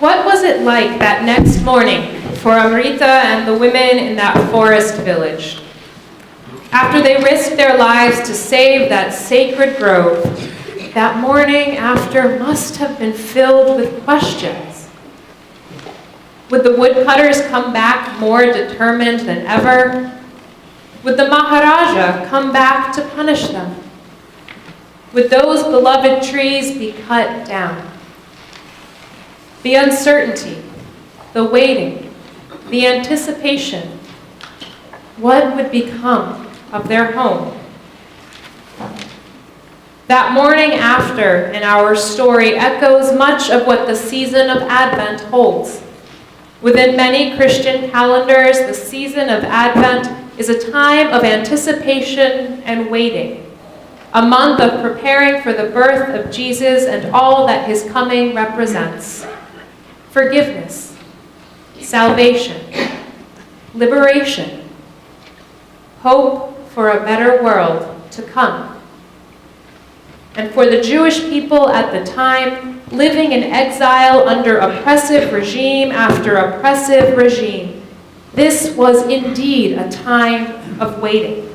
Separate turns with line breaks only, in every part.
What was it like that next morning for Amrita and the women in that forest village? After they risked their lives to save that sacred grove, that morning after must have been filled with questions. Would the woodcutters come back more determined than ever? Would the Maharaja come back to punish them? Would those beloved trees be cut down? The uncertainty, the waiting, the anticipation. What would become of their home? That morning after in our story echoes much of what the season of Advent holds. Within many Christian calendars, the season of Advent is a time of anticipation and waiting, a month of preparing for the birth of Jesus and all that his coming represents. Forgiveness, salvation, liberation, hope for a better world to come. And for the Jewish people at the time, living in exile under oppressive regime after oppressive regime, this was indeed a time of waiting.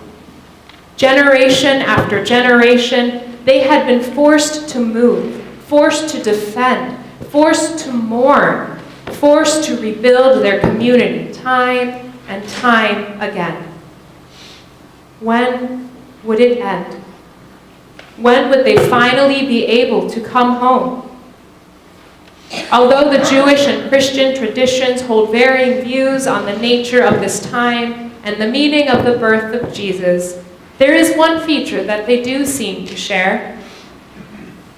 Generation after generation, they had been forced to move, forced to defend, forced to mourn, forced to rebuild their community time and time again. When would it end? When would they finally be able to come home? Although the Jewish and Christian traditions hold varying views on the nature of this time and the meaning of the birth of Jesus, there is one feature that they do seem to share.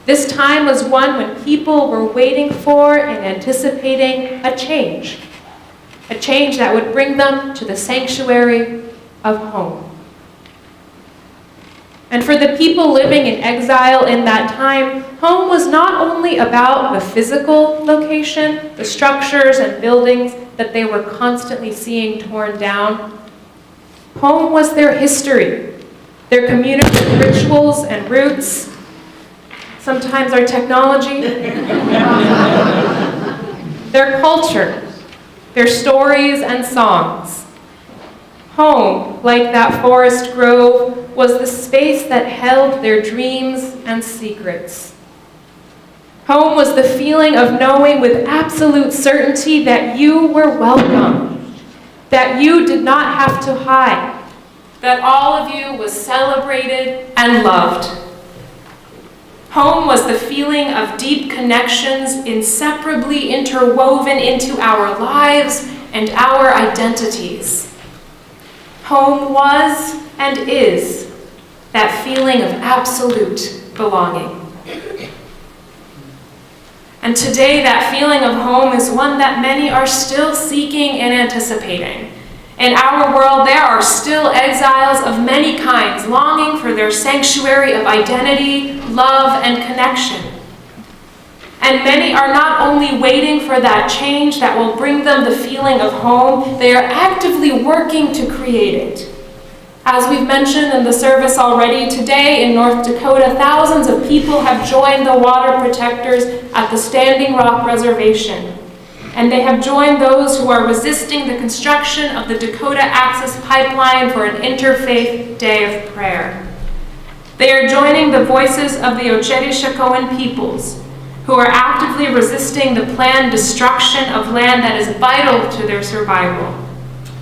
This time was one when people were waiting for and anticipating a change that would bring them to the sanctuary of home. And for the people living in exile in that time, home was not only about the physical location, the structures and buildings that they were constantly seeing torn down. Home was their history, their community rituals and roots, sometimes our technology, their culture, their stories and songs. Home, like that forest grove, was the space that held their dreams and secrets. Home was the feeling of knowing with absolute certainty that you were welcome, that you did not have to hide, that all of you was celebrated and loved. Home was the feeling of deep connections inseparably interwoven into our lives and our identities. Home was and is that feeling of absolute belonging. And today, that feeling of home is one that many are still seeking and anticipating. In our world, there are still exiles of many kinds, longing for their sanctuary of identity, love, and connection. And many are not only waiting for that change that will bring them the feeling of home, they are actively working to create it. As we've mentioned in the service already, today in North Dakota, thousands of people have joined the water protectors at the Standing Rock Reservation. And they have joined those who are resisting the construction of the Dakota Access Pipeline for an interfaith day of prayer. They are joining the voices of the Oceti-Sakowin peoples, who are actively resisting the planned destruction of land that is vital to their survival,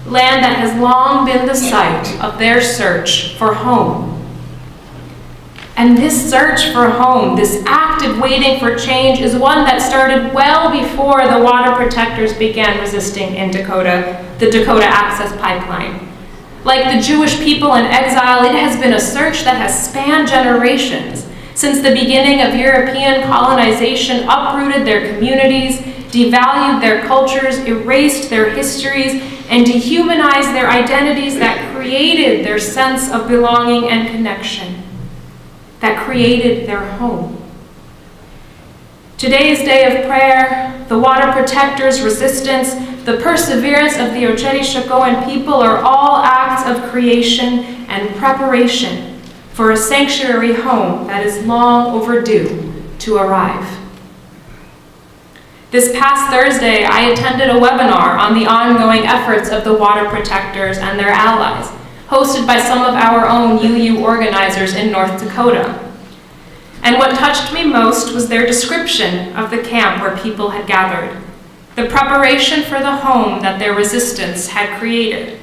land that has long been the site of their search for home. And this search for home, this active waiting for change, is one that started well before the water protectors began resisting in Dakota, the Dakota Access Pipeline. Like the Jewish people in exile, it has been a search that has spanned generations. Since the beginning of European colonization, uprooted their communities, devalued their cultures, erased their histories, and dehumanized their identities that created their sense of belonging and connection, that created their home. Today's day of prayer, the water protectors' resistance, the perseverance of the Oceti-Sakowin people are all acts of creation and preparation for a sanctuary home that is long overdue to arrive. This past Thursday, I attended a webinar on the ongoing efforts of the water protectors and their allies, hosted by some of our own UU organizers in North Dakota. And what touched me most was their description of the camp where people had gathered, the preparation for the home that their resistance had created.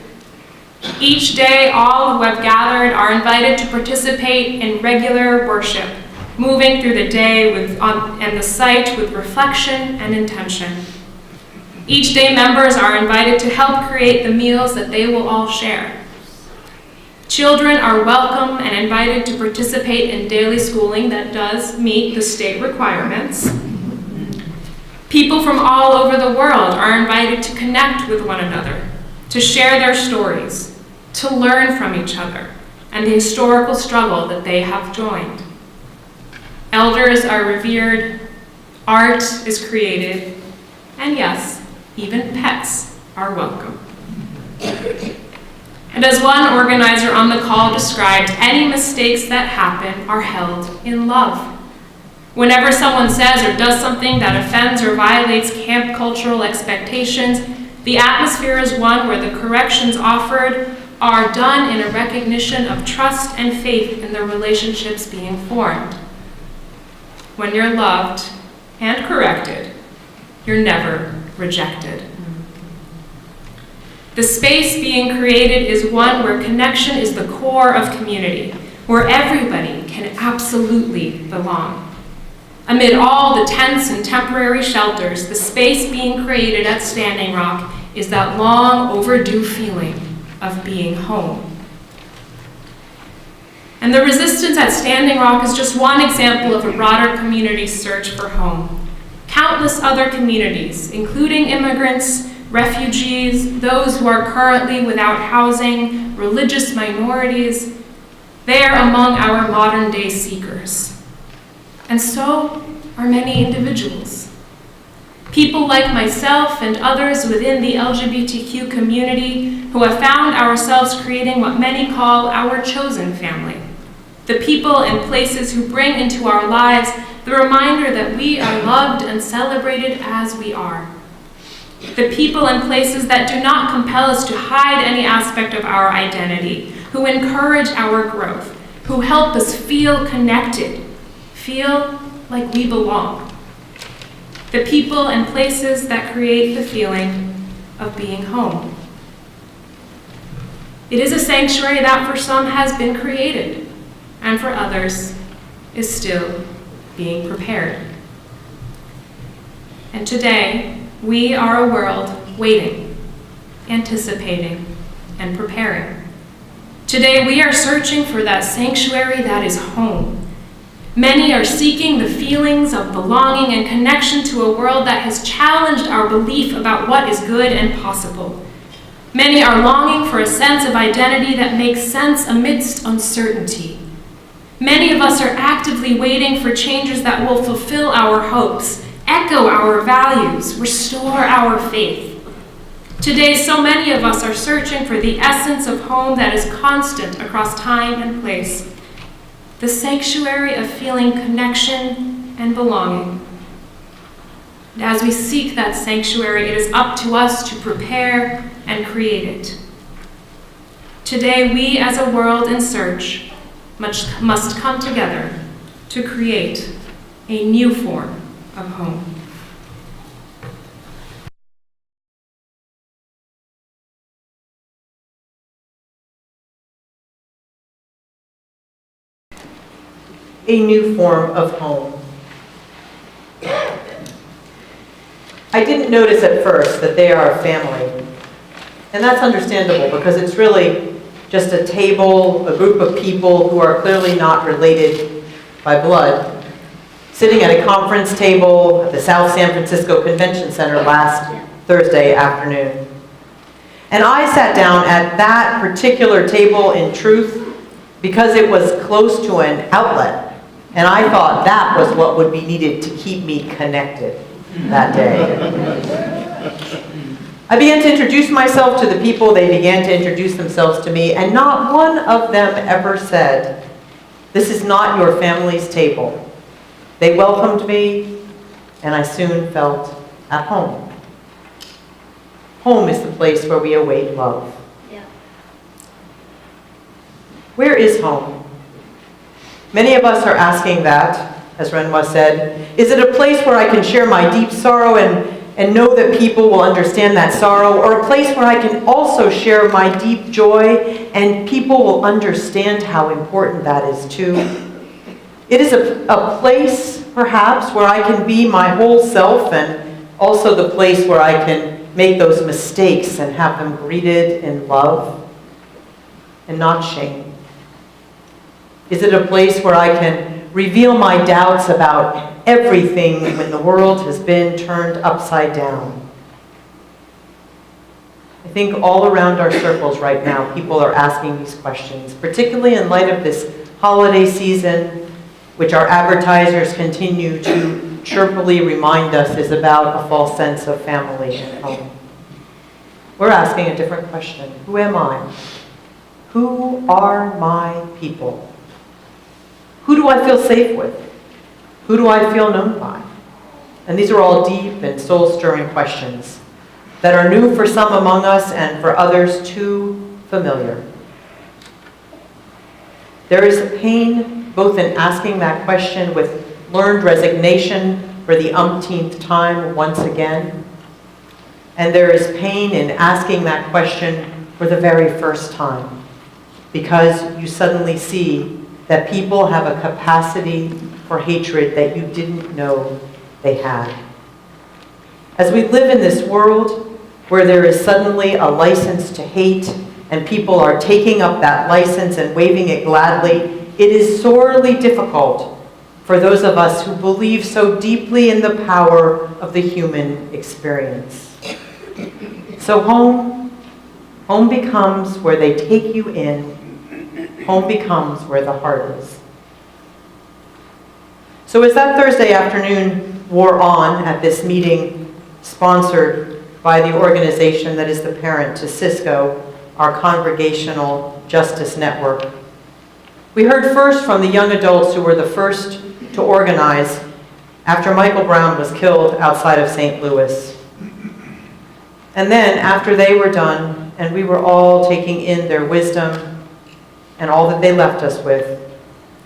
Each day, all who have gathered are invited to participate in regular worship, moving through the day and the site with reflection and intention. Each day, members are invited to help create the meals that they will all share. Children are welcome and invited to participate in daily schooling that does meet the state requirements. People from all over the world are invited to connect with one another, to share their stories, to learn from each other, and the historical struggle that they have joined. Elders are revered, art is created, and yes, even pets are welcome. And as one organizer on the call described, any mistakes that happen are held in love. Whenever someone says or does something that offends or violates camp cultural expectations, the atmosphere is one where the corrections offered are done in a recognition of trust and faith in the relationships being formed. When you're loved and corrected, you're never rejected. The space being created is one where connection is the core of community, where everybody can absolutely belong. Amid all the tents and temporary shelters, the space being created at Standing Rock is that long overdue feeling of being home. And the resistance at Standing Rock is just one example of a broader community search for home. Countless other communities, including immigrants, refugees, those who are currently without housing, religious minorities, they are among our modern day seekers. And so are many individuals. People like myself and others within the LGBTQ community who have found ourselves creating what many call our chosen family. The people and places who bring into our lives the reminder that we are loved and celebrated as we are. The people and places that do not compel us to hide any aspect of our identity, who encourage our growth, who help us feel connected, feel like we belong. The people and places that create the feeling of being home. It is a sanctuary that for some has been created, and for others is still being prepared. And today, we are a world waiting, anticipating, and preparing. Today, we are searching for that sanctuary that is home. Many are seeking the feelings of belonging and connection to a world that has challenged our belief about what is good and possible. Many are longing for a sense of identity that makes sense amidst uncertainty. Many of us are actively waiting for changes that will fulfill our hopes, echo our values, restore our faith. Today, so many of us are searching for the essence of home that is constant across time and place, the sanctuary of feeling connection and belonging. And as we seek that sanctuary, it is up to us to prepare and create it. Today, we as a world in search must come together to create a new form of home.
A new form of home. I didn't notice at first that they are a family. And that's understandable because it's really just a table, a group of people who are clearly not related by blood, sitting at a conference table at the South San Francisco Convention Center last Thursday afternoon. And I sat down at that particular table in truth because it was close to an outlet. And I thought that was what would be needed to keep me connected that day. I began to introduce myself to the people. They began to introduce themselves to me. And not one of them ever said, "This is not your family's table." They welcomed me, and I soon felt at home. Home is the place where we await love.
Yeah.
Where is home? Many of us are asking that, as Ranwa said. Is it a place where I can share my deep sorrow and know that people will understand that sorrow, or a place where I can also share my deep joy and people will understand how important that is too? It is a place, perhaps, where I can be my whole self, and also the place where I can make those mistakes and have them greeted in love and not shame. Is it a place where I can reveal my doubts about everything when the world has been turned upside down? I think all around our circles right now, people are asking these questions, particularly in light of this holiday season, which our advertisers continue to chirpily remind us is about a false sense of family and home. We're asking a different question. Who am I? Who are my people? Who do I feel safe with? Who do I feel known by? And these are all deep and soul-stirring questions that are new for some among us and for others too familiar. There is a pain both in asking that question with learned resignation for the umpteenth time once again, and there is pain in asking that question for the very first time, because you suddenly see that people have a capacity for hatred that you didn't know they had. As we live in this world where there is suddenly a license to hate and people are taking up that license and waving it gladly, it is sorely difficult for those of us who believe so deeply in the power of the human experience. So home becomes where they take you in. Home becomes where the heart is. So as that Thursday afternoon wore on at this meeting sponsored by the organization that is the parent to Cisco, our Congregational Justice Network, we heard first from the young adults who were the first to organize after Michael Brown was killed outside of St. Louis. And then, after they were done, and we were all taking in their wisdom and all that they left us with,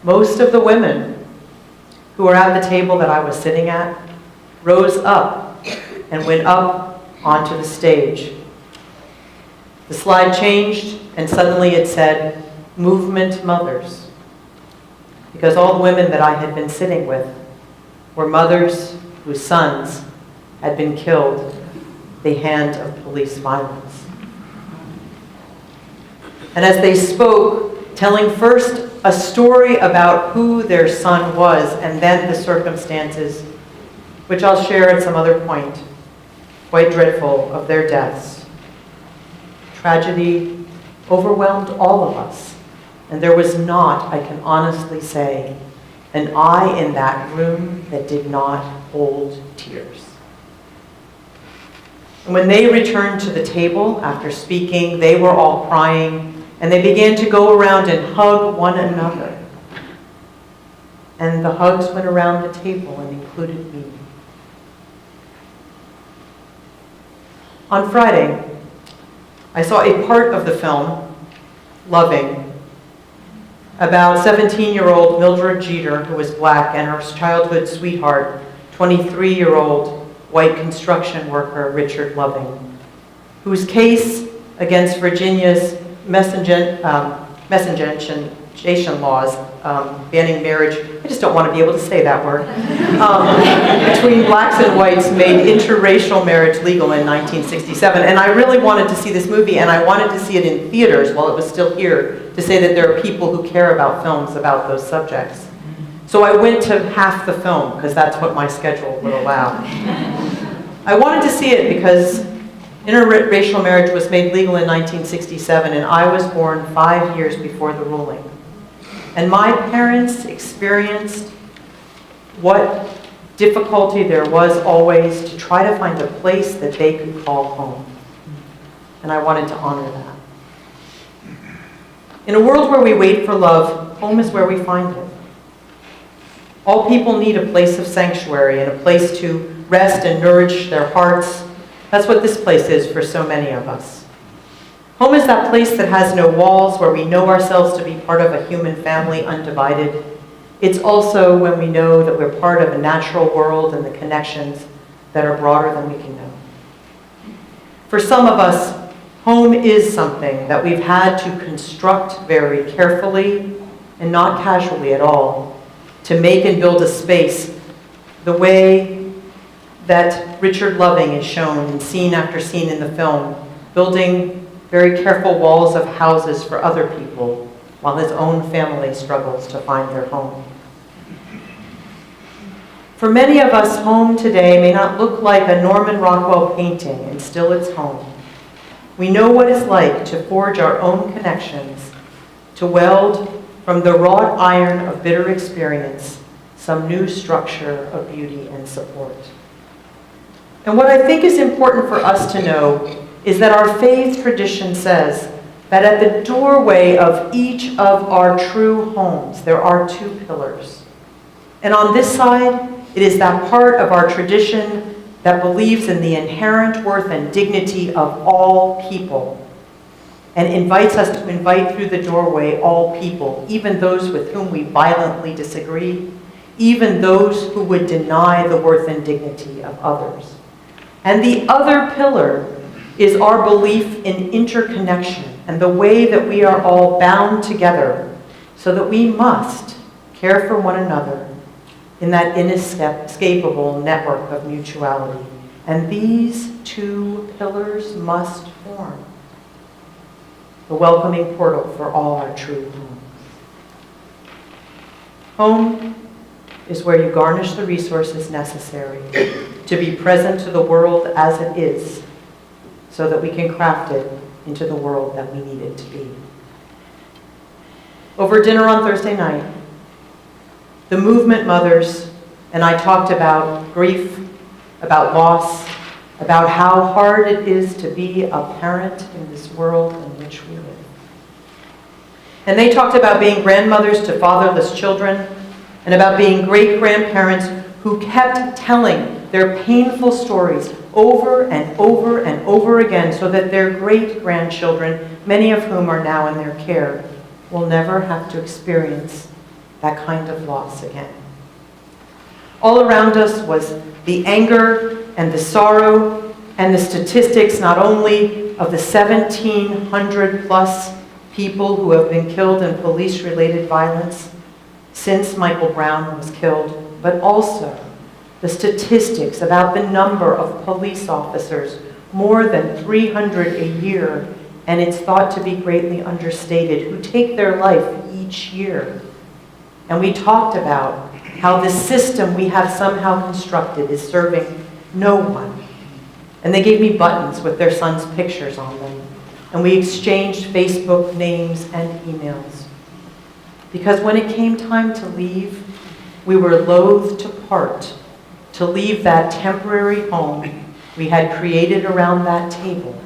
most of the women who were at the table that I was sitting at rose up and went up onto the stage. The slide changed, and suddenly it said, "Movement Mothers," because all the women that I had been sitting with were mothers whose sons had been killed at the hand of police violence. And as they spoke, telling first a story about who their son was and then the circumstances, which I'll share at some other point, quite dreadful, of their deaths. Tragedy overwhelmed all of us, and there was not, I can honestly say, an eye in that room that did not hold tears. And when they returned to the table after speaking, they were all crying, and they began to go around and hug one another. And the hugs went around the table and included me. On Friday, I saw a part of the film, Loving, about 17-year-old Mildred Jeter, who was black, and her childhood sweetheart, 23-year-old white construction worker Richard Loving, whose case against Virginia's miscegenation laws, banning marriage, I just don't want to be able to say that word, between blacks and whites made interracial marriage legal in 1967. And I really wanted to see this movie, and I wanted to see it in theaters while it was still here, to say that there are people who care about films about those subjects. So I went to half the film, because that's what my schedule would allow. I wanted to see it because interracial marriage was made legal in 1967, and I was born 5 years before the ruling. And my parents experienced what difficulty there was always to try to find a place that they could call home. And I wanted to honor that. In a world where we wait for love, home is where we find it. All people need a place of sanctuary and a place to rest and nourish their hearts. That's what this place is for so many of us. Home is that place that has no walls, where we know ourselves to be part of a human family undivided. It's also when we know that we're part of a natural world and the connections that are broader than we can know. For some of us, home is something that we've had to construct very carefully and not casually at all, to make and build a space the way that Richard Loving is shown in scene after scene in the film, building very careful walls of houses for other people while his own family struggles to find their home. For many of us, home today may not look like a Norman Rockwell painting, and still it's home. We know what it's like to forge our own connections, to weld from the wrought iron of bitter experience some new structure of beauty and support. And what I think is important for us to know is that our faith tradition says that at the doorway of each of our true homes, there are two pillars. And on this side, it is that part of our tradition that believes in the inherent worth and dignity of all people and invites us to invite through the doorway all people, even those with whom we violently disagree, even those who would deny the worth and dignity of others. And the other pillar is our belief in interconnection and the way that we are all bound together so that we must care for one another in that inescapable network of mutuality. And these two pillars must form the welcoming portal for all our true homes. Home is where you garnish the resources necessary to be present to the world as it is, so that we can craft it into the world that we need it to be. Over dinner on Thursday night, the movement mothers and I talked about grief, about loss, about how hard it is to be a parent in this world in which we live. And they talked about being grandmothers to fatherless children, and about being great-grandparents who kept telling their painful stories over and over and over again so that their great-grandchildren, many of whom are now in their care, will never have to experience that kind of loss again. All around us was the anger and the sorrow and the statistics not only of the 1,700 plus people who have been killed in police-related violence since Michael Brown was killed, but also the statistics about the number of police officers, more than 300 a year, and it's thought to be greatly understated, who take their life each year. And we talked about how the system we have somehow constructed is serving no one. And they gave me buttons with their sons' pictures on them. And we exchanged Facebook names and emails. Because when it came time to leave, we were loath to part, to leave that temporary home we had created around that table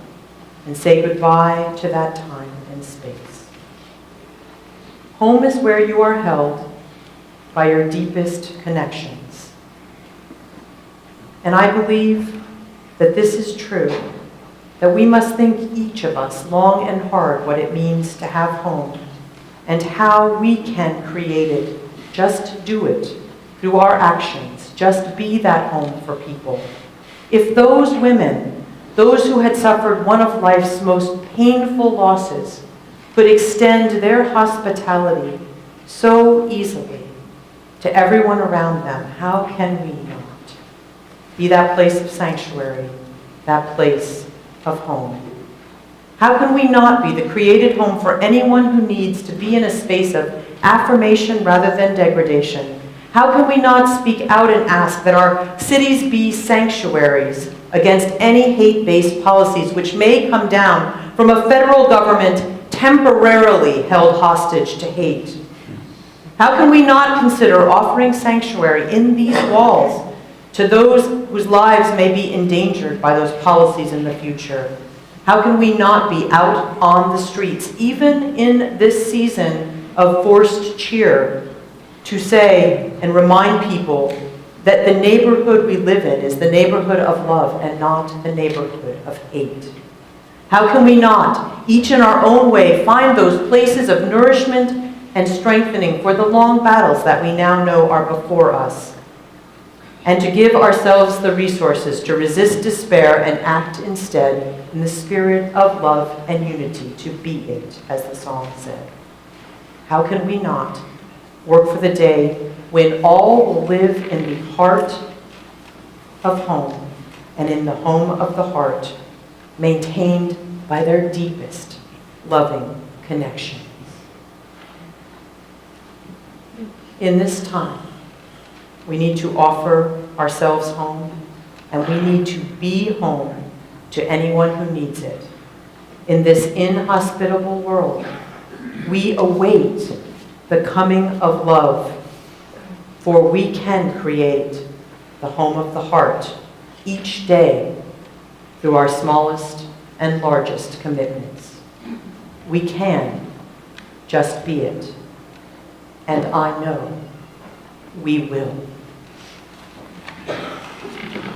and say goodbye to that time and space. Home is where you are held by your deepest connections. And I believe that this is true, that we must think each of us long and hard what it means to have home and how we can create it. Just do it through our actions. Just be that home for people. If those women, those who had suffered one of life's most painful losses, could extend their hospitality so easily to everyone around them, how can we not be that place of sanctuary, that place of home? How can we not be the created home for anyone who needs to be in a space of affirmation rather than degradation? How can we not speak out and ask that our cities be sanctuaries against any hate-based policies which may come down from a federal government temporarily held hostage to hate? How can we not consider offering sanctuary in these walls to those whose lives may be endangered by those policies in the future? How can we not be out on the streets, even in this season of forced cheer, to say and remind people that the neighborhood we live in is the neighborhood of love and not the neighborhood of hate? How can we not, each in our own way, find those places of nourishment and strengthening for the long battles that we now know are before us, and to give ourselves the resources to resist despair and act instead in the spirit of love and unity, to be it, as the song said? How can we not work for the day when all will live in the heart of home and in the home of the heart, maintained by their deepest loving connections? In this time, we need to offer ourselves home, and we need to be home to anyone who needs it. In this inhospitable world, we await the coming of love, for we can create the home of the heart each day through our smallest and largest commitments. We can just be it, and I know we will.